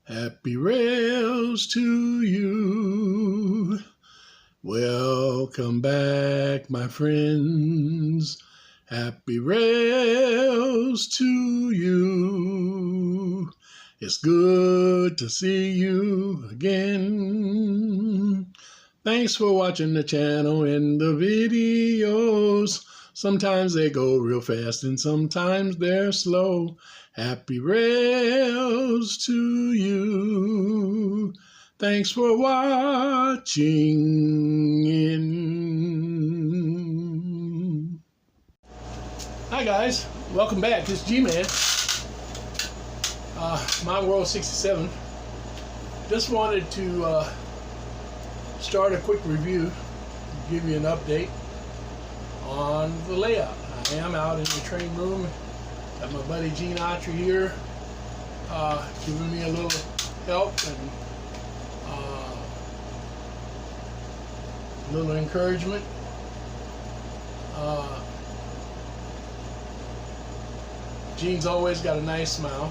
Happy rails to you. Welcome back, my friends. Happy rails to you. It's good to see you again. Thanks for watching the channel and the videos. Sometimes they go real fast and sometimes they're slow. Happy rails to you. Thanks for watching. Hi guys, welcome back. This is GMan, My World 67. Just wanted to start a quick review, give you an update on the layout. I am out in the train room. Got my buddy GMan here, giving me a little help and a little encouragement. Gene's always got a nice smile,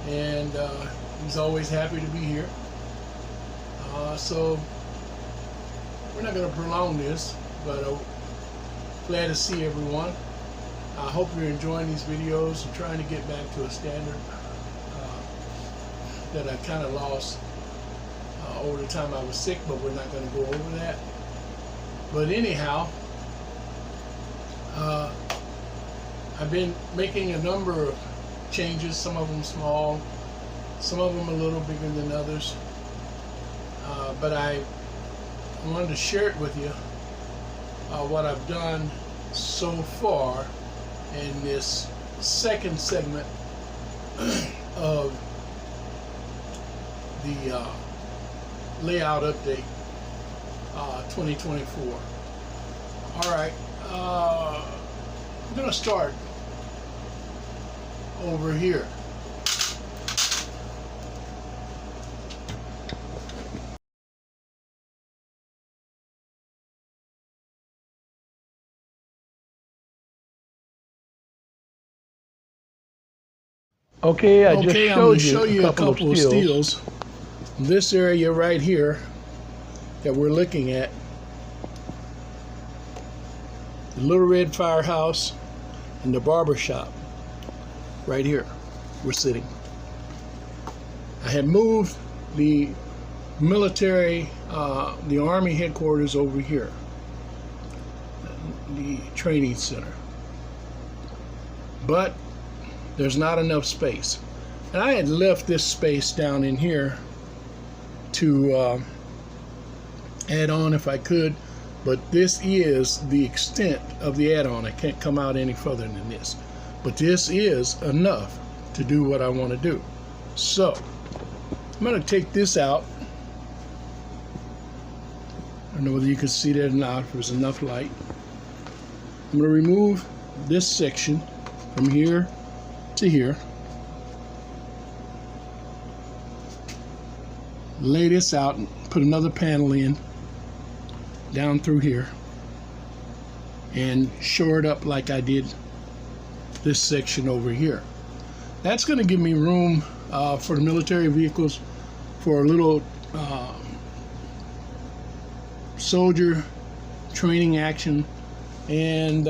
and he's always happy to be here. So we're not going to prolong this, but glad to see everyone. I hope you're enjoying these videos and trying to get back to a standard that I kind of lost over the time I was sick, but we're not going to go over that. But anyhow, I've been making a number of changes, some of them small, some of them a little bigger than others. But I wanted to share it with you, what I've done so far in this second segment of the layout update 2024. All right, I'm going to start over here. Okay, I just I'm going to showed show you a couple of steels. steels. This area right here that we're looking at, the Little Red Firehouse and the barber shop, right here we're sitting. I had moved the military, the Army headquarters over here, the training center, but there's not enough space. And I had left this space down in here to add on if I could, but this is the extent of the add-on. I can't come out any further than this, but this is enough to do what I want to do. So I'm going to take this out. I don't know whether you can see that or not, if there's enough light. I'm going to remove this section from here to here, lay this out and put another panel in down through here and shore it up like I did this section over here. That's going to give me room for the military vehicles, for a little soldier training action, and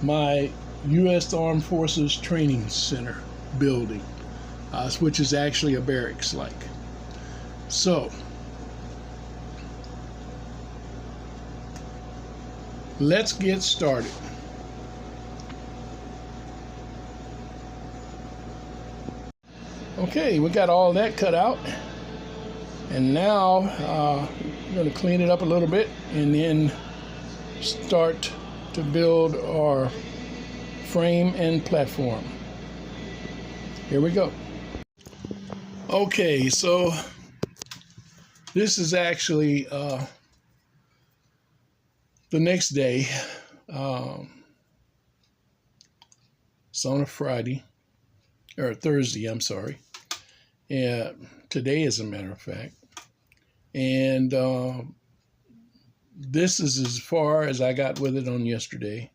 my U.S. Armed Forces Training Center building, which is actually a barracks like. So let's get started. Okay, we got all that cut out, and now we're going to clean it up a little bit and then start to build our frame and platform. Here we go. Okay, so this is actually the next day. It's on a Friday, or Thursday, I'm sorry. Yeah, today as a matter of fact. And this is as far as I got with it on yesterday.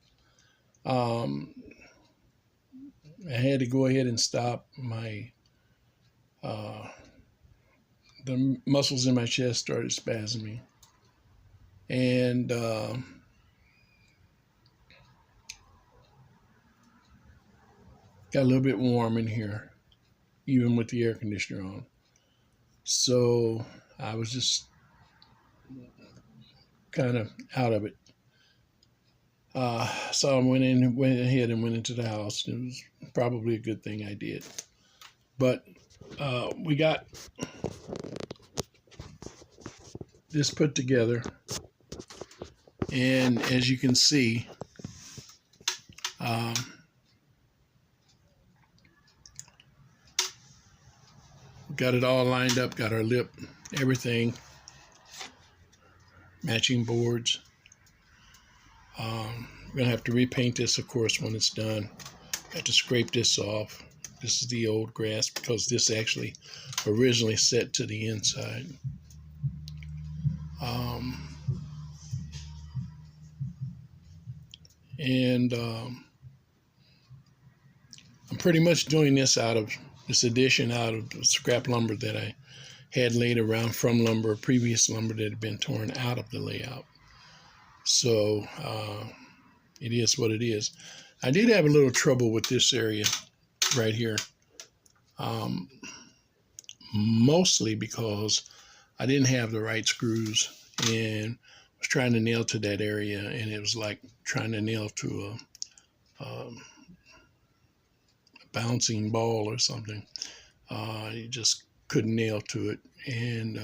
I had to go ahead and stop my the muscles in my chest started spasming, and got a little bit warm in here, even with the air conditioner on. So I was just kind of out of it. So I went ahead and went into the house. It was probably a good thing I did. But we got this put together, and as you can see, got it all lined up, got our lip, everything, matching boards. We're gonna have to repaint this, of course, when it's done. I have to scrape this off. This is the old grass because this actually originally set to the inside. I'm pretty much doing this addition out of the scrap lumber that I had laid around from previous lumber that had been torn out of the layout. So it is what it is. I did have a little trouble with this area right here, mostly because I didn't have the right screws and was trying to nail to that area, and it was like trying to nail to a bouncing ball or something. You just couldn't nail to it, and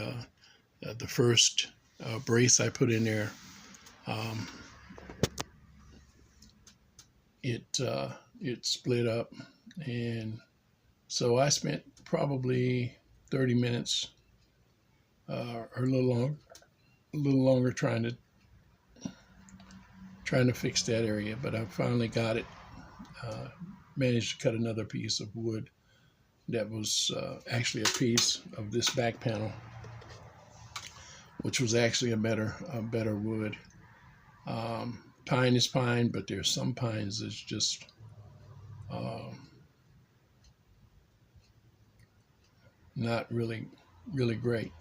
the first brace I put in there, it split up, and so I spent probably 30 minutes or a little longer trying to fix that area. But I finally got it. Managed to cut another piece of wood that was actually a piece of this back panel, which was actually a better wood. Pine is pine, but there's some pines that's just not really great.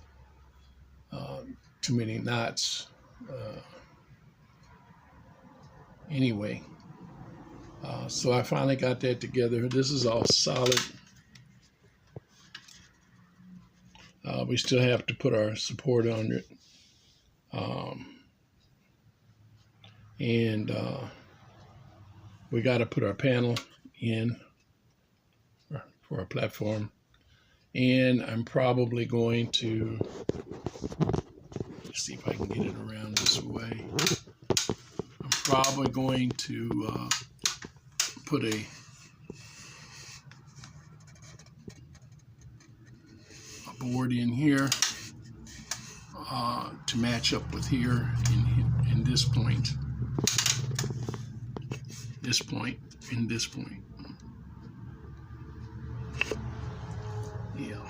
Too many knots. Anyway, so I finally got that together. This is all solid. We still have to put our support under it. And we got to put our panel in for our platform. And I'm probably going to, let's see if I can get it around this way. I'm probably going to put a board in here to match up with here in this point, and this point. Yeah.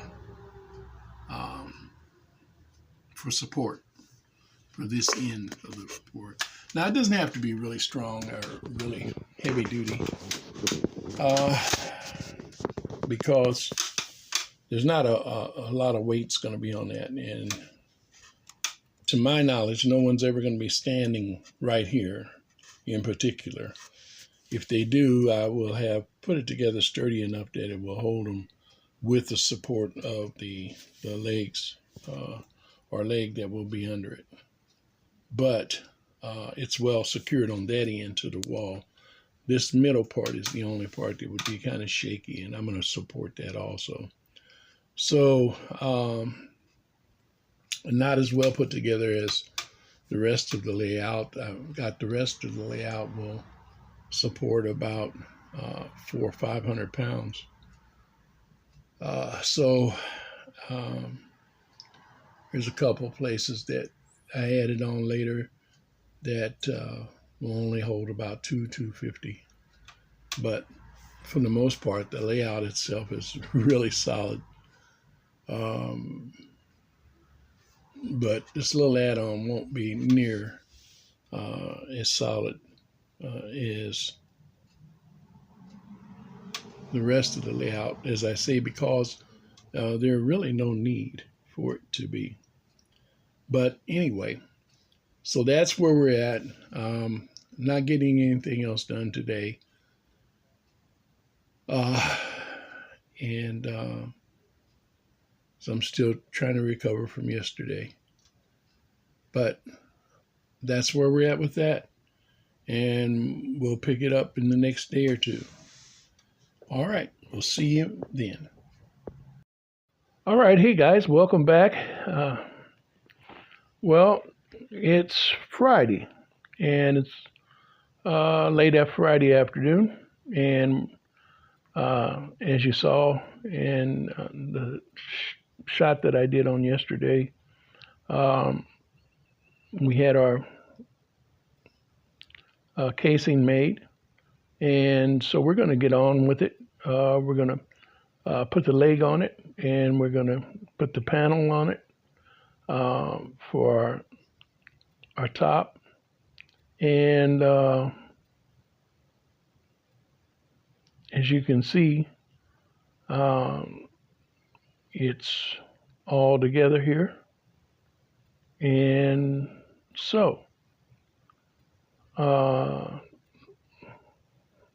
For support for this end of the board. Now it doesn't have to be really strong or really heavy duty, because there's not a lot of weight's going to be on that, and to my knowledge, no one's ever going to be standing right here in particular. If they do, I will have put it together sturdy enough that it will hold them with the support of the legs or leg that will be under it. But it's well secured on that end to the wall. This middle part is the only part that would be kind of shaky, and I'm going to support that also. So not as well put together as the rest of the layout. I've got the rest of the layout will support about 400 or 500 pounds. So there's a couple places that I added on later that will only hold about 250. But for the most part, the layout itself is really solid. But this little add-on won't be near as solid as the rest of the layout, as I say, because There's really no need for it to be. But anyway, so that's where we're at. Not getting anything else done today. Uh, and so I'm still trying to recover from yesterday. But that's where we're at with that. And we'll pick it up in the next day or two. All right. We'll see you then. All right. Hey, guys. Welcome back. Well, it's Friday, and it's late after Friday afternoon. And as you saw in the shot that I did on yesterday, we had our casing made, and so we're going to get on with it. We're going to put the leg on it, and we're going to put the panel on it for our top. And as you can see, it's all together here. And so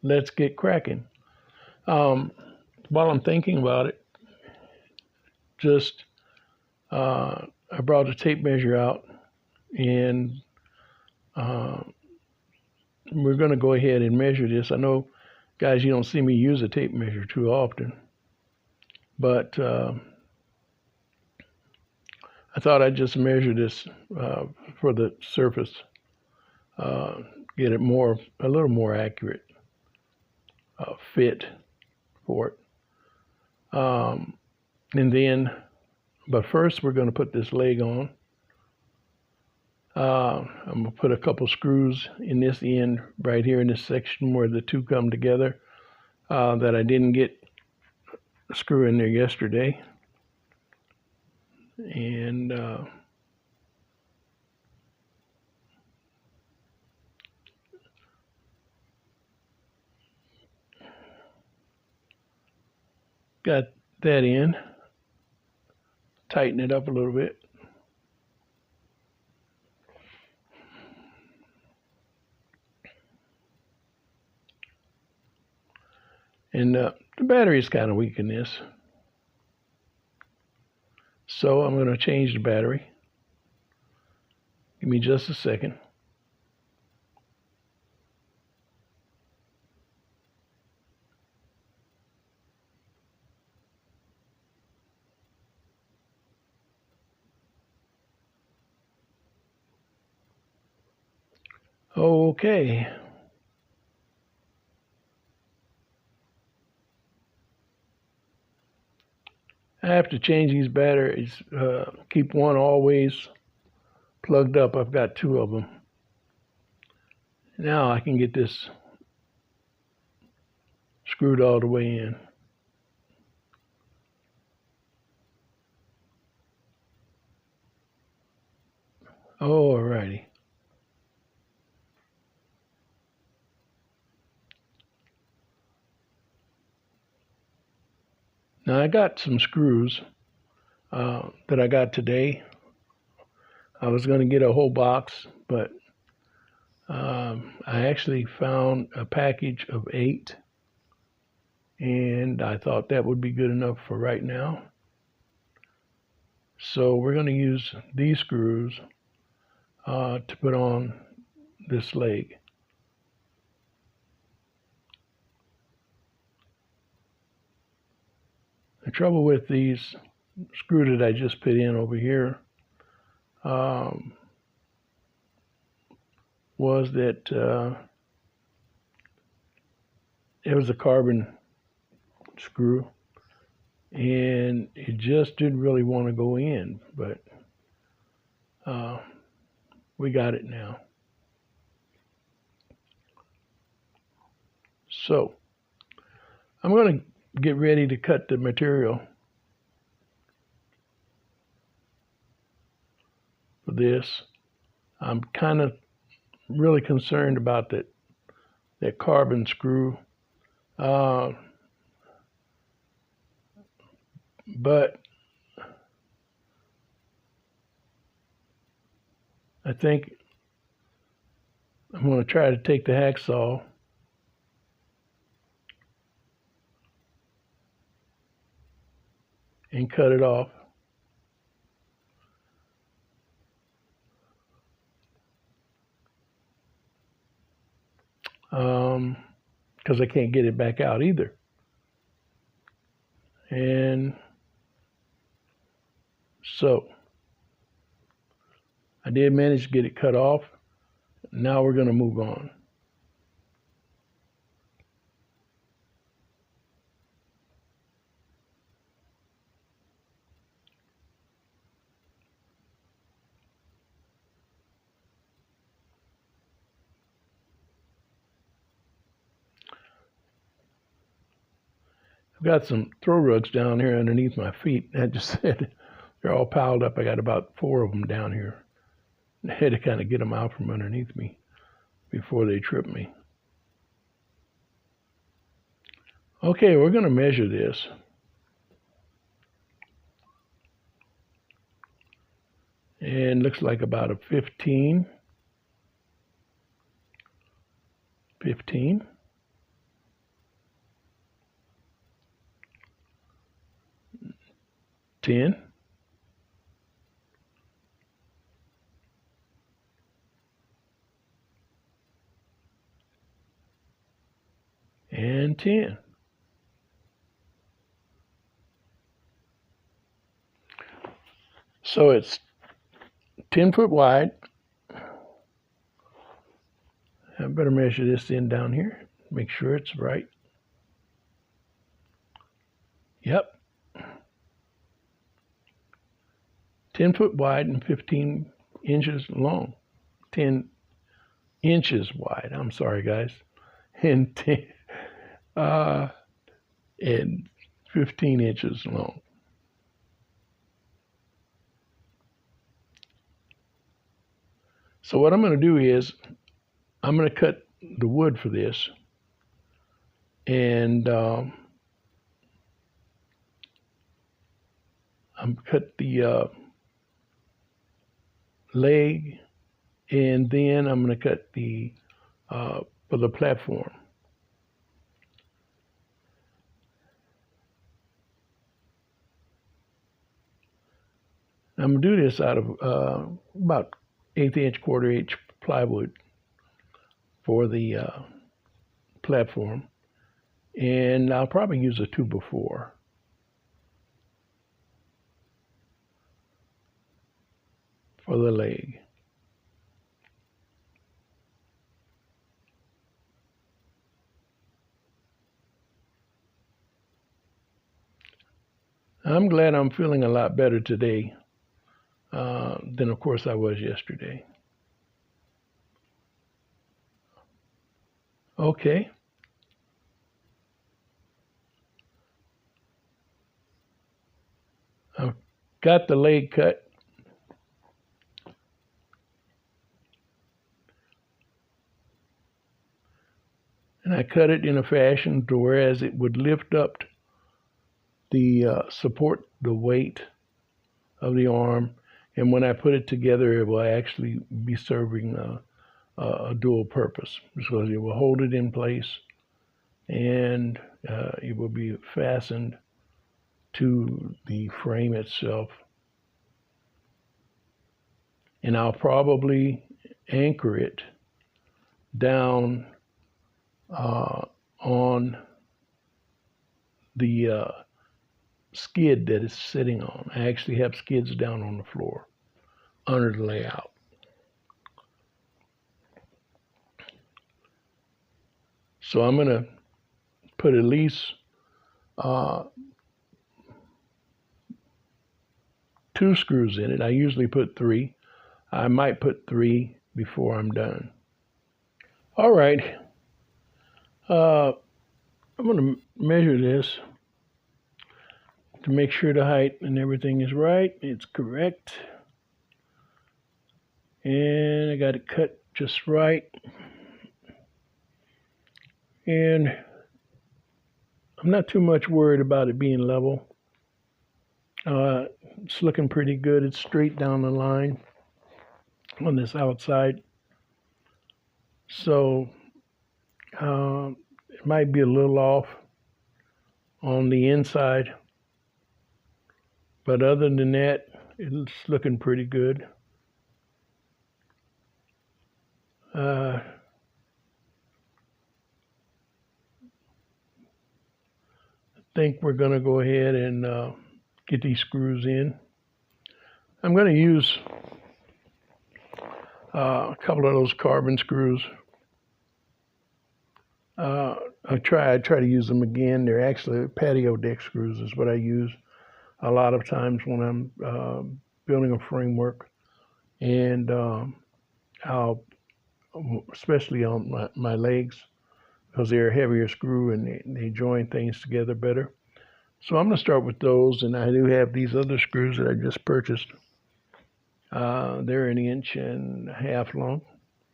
let's get cracking. While I'm thinking about it, just I brought a tape measure out, and we're going to go ahead and measure this. I know, guys, you don't see me use a tape measure too often, but I thought I'd just measure this for the surface, get it a little more accurate fit for it. And then, but first we're going to put this leg on. I'm going to put a couple screws in this end right here in this section where the two come together that I didn't get a screw in there yesterday. And got that in. Tighten it up a little bit. And the battery is kind of weak in this. So I'm going to change the battery. Give me just a second. Okay. I have to change these batteries. Keep one always plugged up. I've got two of them. Now I can get this screwed all the way in. Alrighty. Now I got some screws that I got today. I was going to get a whole box, but I actually found a package of 8, and I thought that would be good enough for right now. So we're going to use these screws to put on this leg. The trouble with these screw that I just put in over here was that it was a carbon screw, and it just didn't really want to go in, but we got it now. So I'm going to get ready to cut the material for this. I'm kind of really concerned about that carbon screw. but I think I'm going to try to take the hacksaw and cut it off. Because I can't get it back out either. And so I did manage to get it cut off. Now we're going to move on. I've got some throw rugs down here underneath my feet. I just said they're all piled up. I got about 4 of them down here. I had to kind of get them out from underneath me before they trip me. Okay, we're going to measure this. And looks like about a 15. 10. And 10. So it's 10 foot wide. I better measure this in down here, make sure it's right. Yep. 10 foot wide and 15 inches long. 10 inches wide. I'm sorry, guys. And 15 inches long. So what I'm going to do is I'm going to cut the wood for this, and I'm cut the leg, and then I'm going to cut the for the platform. I'm going to do this out of about 1/8 inch, 1/4 inch plywood for the platform, and I'll probably use a 2x4. For the leg. I'm glad I'm feeling a lot better today than, of course, I was yesterday. Okay. I've got the leg cut. And I cut it in a fashion to whereas it would lift up the support the weight of the arm, and when I put it together, it will actually be serving a dual purpose, because it will hold it in place, and it will be fastened to the frame itself. And I'll probably anchor it down on the skid that it's sitting on. I actually have skids down on the floor under the layout. So I'm going to put at least 2 screws in it. I usually put 3. I might put 3 before I'm done. All right. I'm going to measure this to make sure the height and everything is right. It's correct. And I got it cut just right. And I'm not too much worried about it being level. It's looking pretty good. It's straight down the line on this outside. So it might be a little off on the inside. But other than that, it's looking pretty good. I think we're going to go ahead and get these screws in. I'm going to use a couple of those carbon screws. I try to use them again. They're actually patio deck screws is what I use a lot of times when I'm building a framework, and I'll especially on my legs because they're a heavier screw and they join things together better. So I'm going to start with those, and I do have these other screws that I just purchased. They're 1.5 inches long,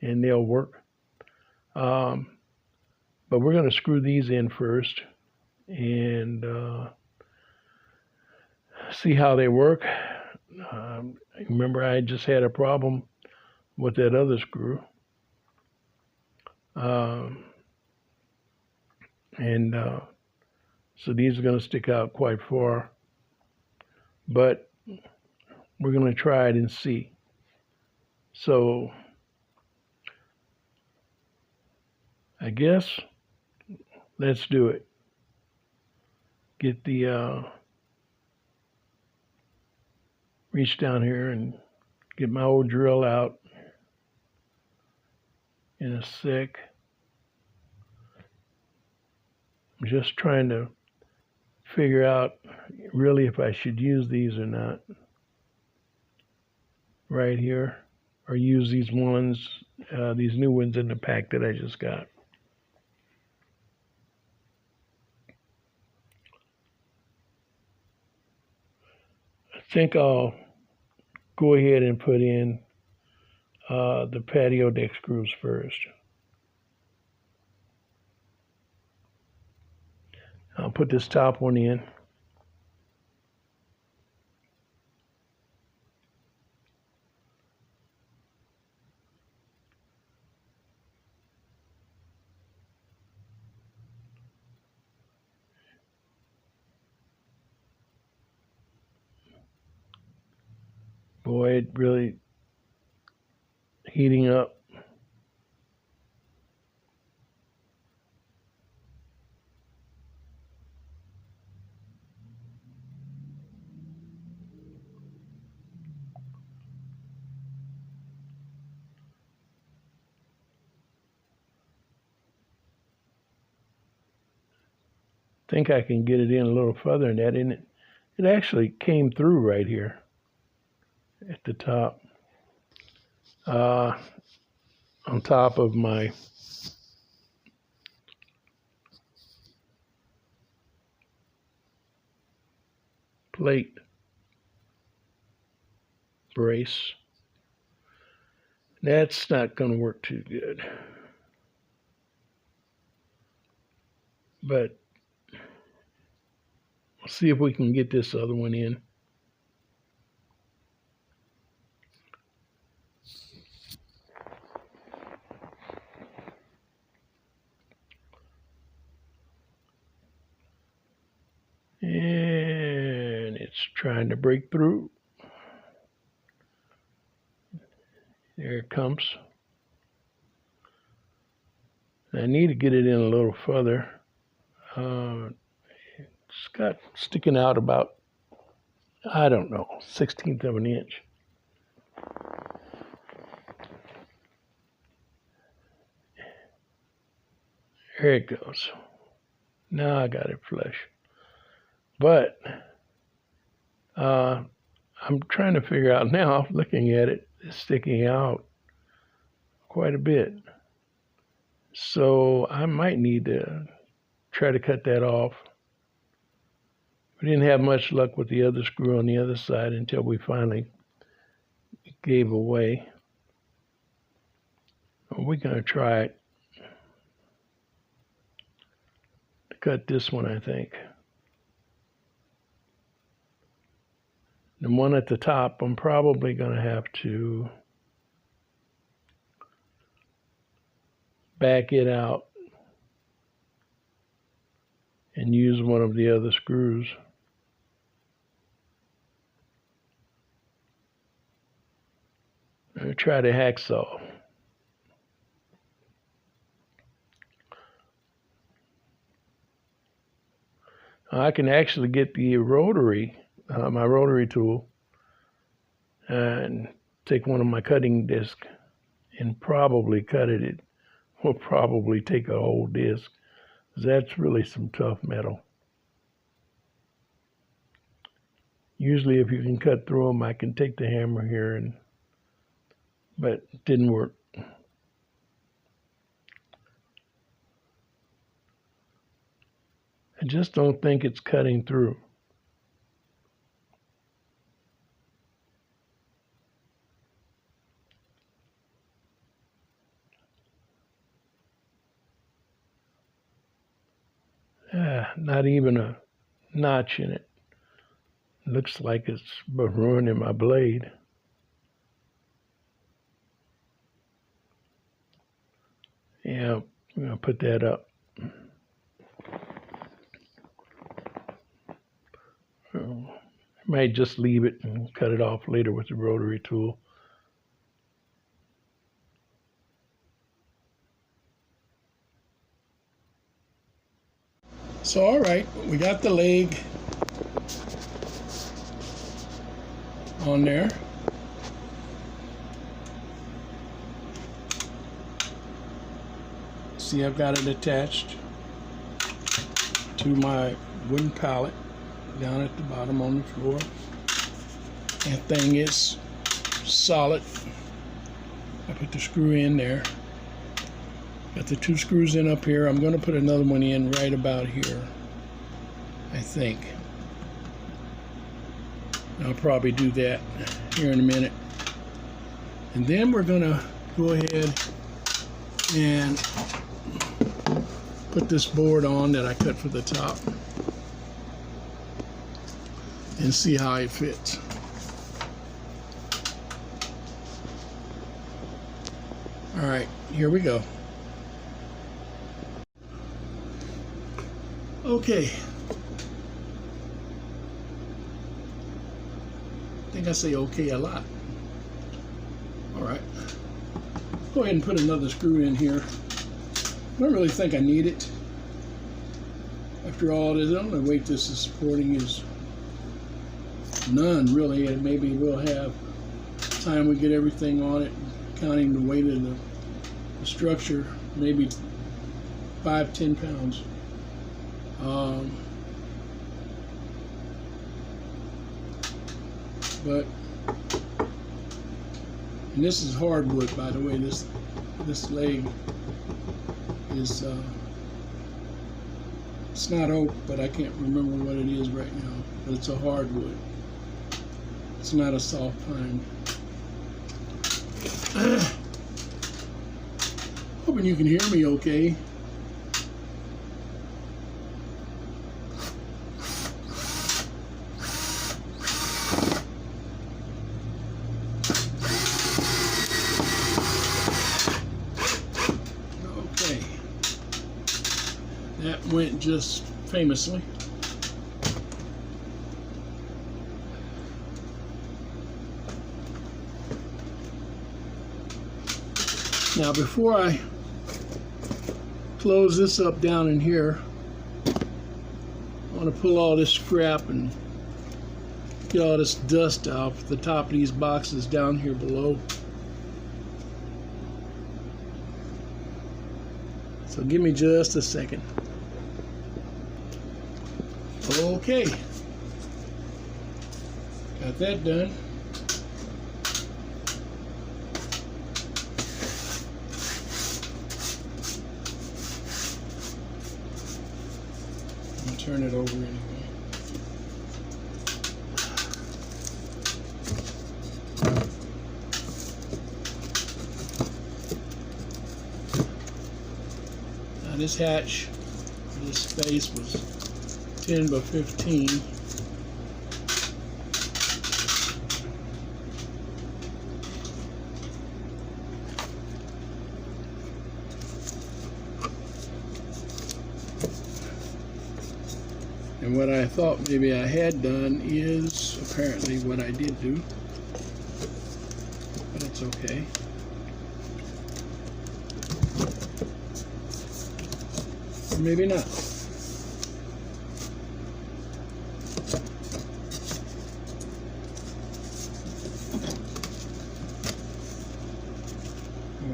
and they'll work. But we're going to screw these in first and see how they work. Remember, I just had a problem with that other screw. So these are going to stick out quite far. But we're going to try it and see. So I guess let's do it. Get the reach down here and get my old drill out in a sec. I'm just trying to figure out really if I should use these or not right here, or use these ones, these new ones in the pack that I just got. I think I'll go ahead and put in the patio deck screws first. I'll put this top one in. Boy, it really heating up. I think I can get it in a little further than that, and it actually came through right here at the top, on top of my plate brace. That's not going to work too good, but we'll see if we can get this other one in. And it's trying to break through. There it comes. I need to get it in a little further. It's got sticking out about, I don't know, 1/16 of an inch. There it goes. Now I got it flush. But I'm trying to figure out now, looking at it, it's sticking out quite a bit. So I might need to try to cut that off. We didn't have much luck with the other screw on the other side until we finally gave away. We're going to try it. Cut this one, I think. The one at the top, I'm probably going to have to back it out and use one of the other screws. I'll try the hacksaw. I can actually get the rotary, my rotary tool, and take one of my cutting discs and probably cut it. It will probably take a whole disc. That's really some tough metal. Usually if you can cut through them, I can take the hammer here, but it didn't work. I just don't think it's cutting through. Not even a notch in it. Looks like it's ruining my blade. Yeah, I'm gonna put that up. I might just leave it and cut it off later with the rotary tool. So, all right, we got the leg on there. See, I've got it attached to my wooden pallet down at the bottom on the floor. That thing is solid. I put the screw in there. Got the 2 screws in up here. I'm going to put another one in right about here, I think. I'll probably do that here in a minute. And then we're going to go ahead and put this board on that I cut for the top and see how it fits. All right, here we go. Okay. I think I say okay a lot. All right. Go ahead and put another screw in here. I don't really think I need it. After all, the only weight this is supporting is none, really, and maybe we'll have time we get everything on it, counting the weight of the structure, maybe 5-10 pounds. But, and this is hardwood, by the way. This leg is it's not oak, but I can't remember what it is right now. But it's a hardwood. It's not a soft pine. Hoping you can hear me okay. Okay. That went just famously. Now, before I close this up down in here, I want to pull all this scrap and get all this dust off the top of these boxes down here below. So give me just a second. Okay. Got that done. Turn it over anyway. Now this hatch, this space was 10 by 15. And what I thought maybe I had done is apparently what I did do. But it's okay. Or maybe not.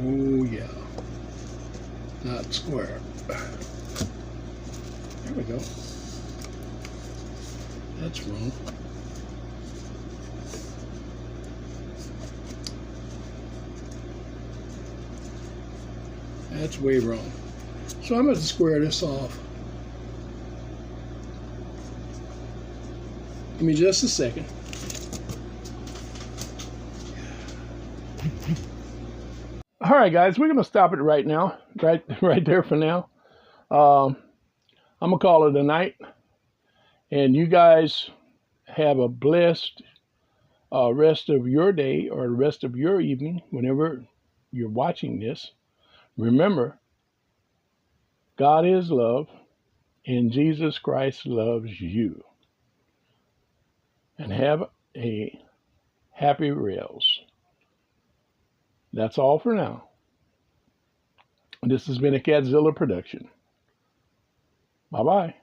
Oh yeah. Not square. There we go. That's wrong. That's way wrong. So I'm going to square this off. Give me just a second. All right, guys, we're going to stop it right now, right there for now. I'm going to call it a night. And you guys have a blessed rest of your day or the rest of your evening whenever you're watching this. Remember, God is love and Jesus Christ loves you. And have a happy rails. That's all for now. This has been a Catzilla production. Bye-bye.